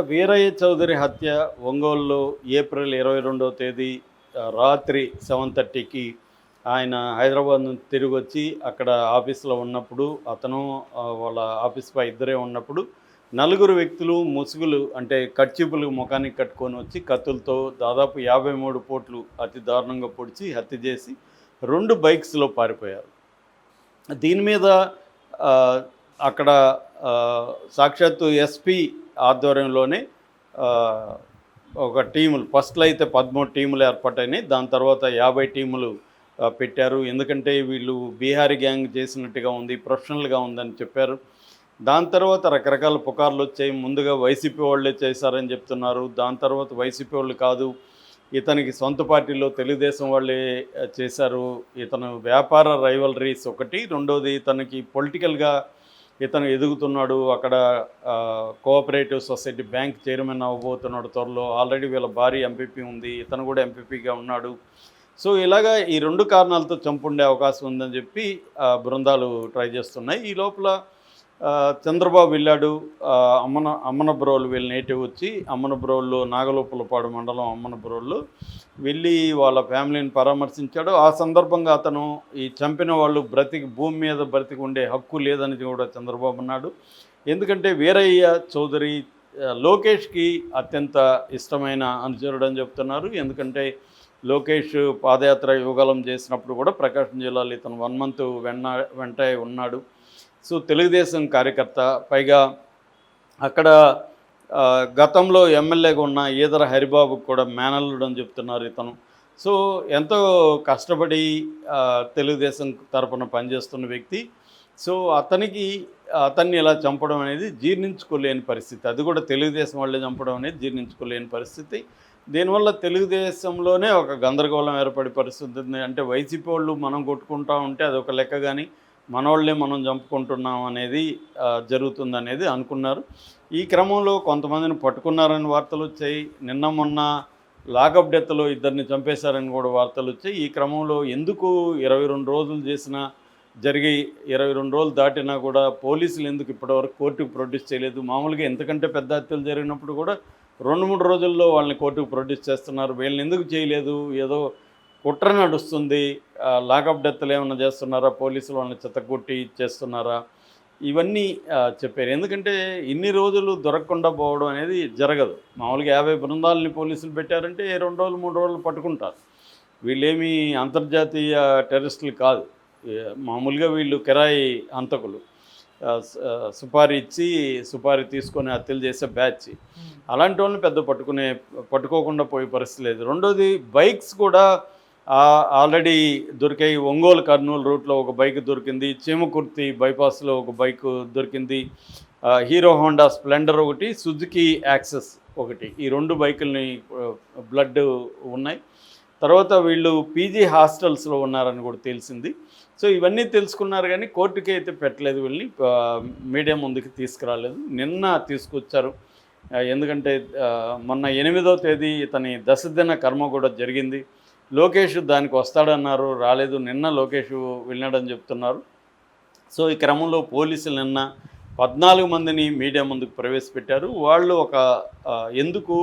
వీరయ్య చౌదరి హత్య ఒంగోలులో ఏప్రిల్ 22వ తేదీ రాత్రి 7:30కి ఆయన హైదరాబాద్ నుంచి తిరిగొచ్చి అక్కడ ఆఫీస్‌లో ఉన్నప్పుడు అతను వాళ్ళ ఆఫీస్ బాయ్ ఇద్దరే ఉన్నప్పుడు నలుగురు వ్యక్తులు ముసుగులు అంటే కర్చీఫ్‌లు మొఖానికి కట్టుకొని వచ్చి కత్తులతో దాదాపు 53 పోట్లు అతి దారుణంగా పొడిచి హత్య చేసి 2 బైక్స్‌లో పారిపోయారు. దీని మీద ఆహ్, అక్కడ సాక్షాత్తు ఎస్పీ ఆధ్వర్యంలోనే ఆహ్, ఒక టీములు ఫస్ట్‌లో అయితే 13 టీములు ఏర్పాటయినాయి. దాని తర్వాత 50 టీములు పెట్టారు. ఎందుకంటే వీళ్ళు బీహారీ గ్యాంగ్ చేసినట్టుగా ఉంది, ప్రొఫెషనల్‌గా ఉందని చెప్పారు. దాని తర్వాత రకరకాల పుకార్లొచ్చాయి. ముందుగా వైసీపీ వాళ్ళే చేశారని చెప్తున్నారు. దాని తర్వాత వైసీపీ వాళ్ళు కాదు, ఇతనికి సొంత పార్టీలో తెలుగుదేశం వాళ్ళే చేశారు. ఇతను వ్యాపార రైవలరీస్ ఒకటి, రెండోది ఇతనికి పొలిటికల్‌గా ఇతను ఎదుగుతున్నాడు. అక్కడ కోఆపరేటివ్ సొసైటీ బ్యాంక్ చైర్మన్ అవ్వబోతున్నాడు త్వరలో. ఆల్రెడీ వీళ్ళ భార్య ఎంపీపీ ఉంది. ఇతను కూడా ఎంపీపీగా ఉన్నాడు. సో ఇలాగా ఈ 2 కారణాలతో చంపుండే అవకాశం ఉందని చెప్పి బృందాలు ట్రై చేస్తున్నాయి. ఈ లోపల చంద్రబాబు వెళ్ళాడు. అమ్మనబ్రోలు వీళ్ళ నేటివ్ వచ్చి అమ్మనబ్రోలు నాగలోపులపాడు మండలం అమ్మనబ్రోలు వెళ్ళి వాళ్ళ ఫ్యామిలీని పరామర్శించాడు. ఆ సందర్భంగా అతను ఈ చంపిన వాళ్ళు భూమి మీద బ్రతికి ఉండే హక్కు లేదని కూడా చంద్రబాబు అన్నాడు. ఎందుకంటే వీరయ్య చౌదరి లోకేష్కి అత్యంత ఇష్టమైన అనుచరుడు అని చెప్తున్నారు. ఎందుకంటే లోకేష్ పాదయాత్ర యువగలం చేసినప్పుడు కూడా ప్రకాశం జిల్లాలో ఇతను 1 మంత్ వెంట ఉన్నాడు. సో తెలుగుదేశం కార్యకర్త, పైగా అక్కడ గతంలో ఎమ్మెల్యేగా ఉన్న ఈదర హరిబాబుకు కూడా మేనల్లుడు అని చెప్తున్నారు ఇతను. సో ఎంతో కష్టపడి తెలుగుదేశం తరపున పనిచేస్తున్న వ్యక్తి. సో అతన్ని ఇలా చంపడం అనేది జీర్ణించుకోలేని పరిస్థితి. అది కూడా తెలుగుదేశం వాళ్ళే చంపడం అనేది జీర్ణించుకోలేని పరిస్థితి. దీనివల్ల తెలుగుదేశంలోనే ఒక గందరగోళం ఏర్పడే పరిస్థితి ఉంది. అంటే వైసీపీ వాళ్ళు మనం కొట్టుకుంటా ఉంటే అదొక లెక్క, కానీ మనోళ్ళే మనం చంపుకుంటున్నాం అనేది జరుగుతుందనేది అనుకున్నారు. ఈ క్రమంలో కొంతమందిని పట్టుకున్నారని వార్తలు వచ్చాయి. నిన్న మొన్న లాకప్ డెత్లో ఇద్దరిని చంపేశారని కూడా వార్తలు వచ్చాయి. ఈ క్రమంలో ఎందుకు 22 రోజులు జరిగి 22 రోజులు దాటినా కూడా పోలీసులు ఎందుకు ఇప్పటివరకు కోర్టుకు ప్రొడ్యూస్ చేయలేదు? మామూలుగా ఎంతకంటే పెద్ద హత్యలు జరిగినప్పుడు కూడా 2-3 రోజుల్లో వాళ్ళని కోర్టుకు ప్రొడ్యూస్ చేస్తున్నారు. వీళ్ళని ఎందుకు చేయలేదు? ఏదో కుట్ర నడుస్తుంది, లాకప్ డెత్లు ఏమన్నా చేస్తున్నారా, పోలీసులు వాళ్ళని చెత్తకొట్టి చేస్తున్నారా, ఇవన్నీ చెప్పారు. ఎందుకంటే ఇన్ని రోజులు దొరకకుండా పోవడం అనేది జరగదు. మామూలుగా 50 బృందాలని పోలీసులు పెట్టారంటే 2 రోజులు 3 రోజులు పట్టుకుంటారు. వీళ్ళేమీ అంతర్జాతీయ టెర్రరిస్టులు కాదు. మామూలుగా వీళ్ళు కిరాయి హంతకులు, సుపారీ తీసుకొని హత్యలు చేసే బ్యాచ్. అలాంటి వాళ్ళని పెద్ద పట్టుకోకుండా పోయే పరిస్థితి లేదు. రెండోది బైక్స్ కూడా ఆల్రెడీ దొరికాయి. ఒంగోలు కర్నూలు రూట్లో ఒక బైక్ దొరికింది. చీమకుర్తి బైపాస్లో ఒక బైక్ దొరికింది. హీరో హోండా స్ప్లెండర్ ఒకటి, సుజుకి యాక్సెస్ ఒకటి, ఈ 2 బైకుల్ని బ్లడ్ ఉన్నాయి. తర్వాత వీళ్ళు పీజీ హాస్టల్స్లో ఉన్నారని కూడా తెలిసింది. సో ఇవన్నీ తెలుసుకున్నారు, కానీ కోర్టుకి అయితే పెట్టలేదు. వీళ్ళని మీడియా ముందుకు తీసుకురాలేదు. నిన్న తీసుకొచ్చారు. ఎందుకంటే మొన్న 8వ తేదీ ఇతని దశదిన కర్మ కూడా జరిగింది. లోకేష్ దానికి వస్తాడన్నారు, రాలేదు. నిన్న లోకేష్ వెళ్ళినాడని చెప్తున్నారు. సో ఈ క్రమంలో పోలీసులు నిన్న 14 మందిని మీడియా ముందుకు ప్రవేశపెట్టారు. వాళ్ళు ఎందుకు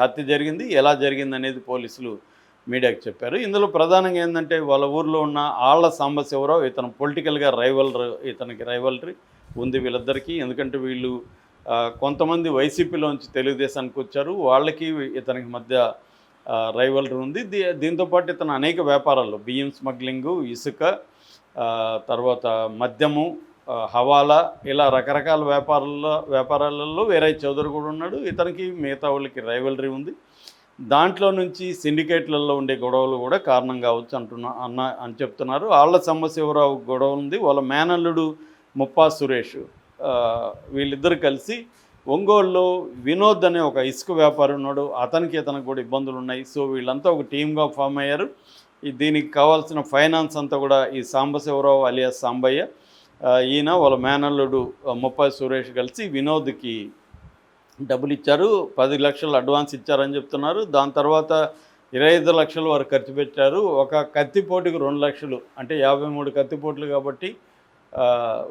హత్య జరిగింది, ఎలా జరిగింది అనేది పోలీసులు మీడియాకి చెప్పారు. ఇందులో ప్రధానంగా ఏంటంటే వాళ్ళ ఊర్లో ఉన్న ఆళ్ల సాంబశివరావు, ఇతను పొలిటికల్గా ఇతనికి రైవలరీ ఉంది వీళ్ళిద్దరికీ. ఎందుకంటే వీళ్ళు కొంతమంది వైసీపీలోంచి తెలుగుదేశానికి వచ్చారు, వాళ్ళకి ఇతనికి మధ్య రైవలరీ ఉంది. దీంతోపాటు ఇతను అనేక వ్యాపారాల్లో బియ్యం స్మగ్లింగు, ఇసుక, తర్వాత మద్యము, హవాలా, ఇలా రకరకాల వ్యాపారాలలో వీరయ్య చౌదరి కూడా ఉన్నాడు. ఇతనికి మిగతా వాళ్ళకి రైవలరీ ఉంది. దాంట్లో నుంచి సిండికేట్లలో ఉండే గొడవలు కూడా కారణం కావచ్చు అని చెప్తున్నారు. ఆళ్ల సాంబశివరావు గొడవ ఉంది. వాళ్ళ మేనల్లుడు ముప్పా సురేష్, వీళ్ళిద్దరు కలిసి ఒంగోలులో వినోద్ అనే ఒక ఇసుక వ్యాపారి ఉన్నాడు. ఇతనికి కూడా ఇబ్బందులు ఉన్నాయి. సో వీళ్ళంతా ఒక టీమ్గా ఫామ్ అయ్యారు. దీనికి కావాల్సిన ఫైనాన్స్ అంతా కూడా ఈ సాంబశివరావు అలియాస్ సాంబయ్య, ఈయన వాళ్ళ మేనల్లుడు ముప్పా సురేష్ కలిసి వినోద్కి డబ్బులు ఇచ్చారు. 10 లక్షలు అడ్వాన్స్ ఇచ్చారని చెప్తున్నారు. దాని తర్వాత 25 లక్షల వరకు ఖర్చు పెట్టారు. ఒక కత్తిపోటుకు 2 లక్షలు, అంటే 53 కత్తిపోట్లు కాబట్టి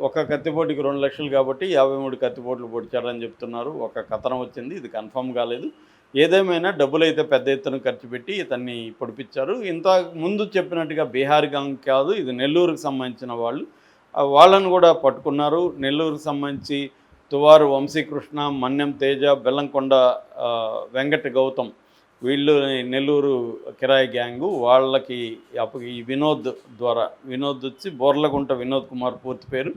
ఒక కత్తిపోటుకి 2 లక్షలు కాబట్టి 53 కత్తిపోట్లు పొడిచారని చెప్తున్నారు. ఒక కథనం వచ్చింది. ఇది కన్ఫర్మ్ కాలేదు. ఏదేమైనా డబ్బులైతే పెద్ద ఎత్తున ఖర్చు పెట్టి ఇతన్ని పొడిపించారు. ఇంత ముందు చెప్పినట్టుగా బీహార్ గ్యాంగ్ కాదు, ఇది నెల్లూరుకి సంబంధించిన వాళ్ళు. వాళ్ళను కూడా పట్టుకున్నారు. నెల్లూరుకి సంబంధించి తువారు వంశీకృష్ణ, మన్యం తేజ, బెల్లంకొండ వెంకట గౌతమ్, వీళ్ళు నెల్లూరు కిరాయి గ్యాంగు. వాళ్ళకి ఈ వినోద్ ద్వారా, వినోద్ వచ్చి బోర్లగుంట వినోద్ కుమార్ పూర్తి పేరు.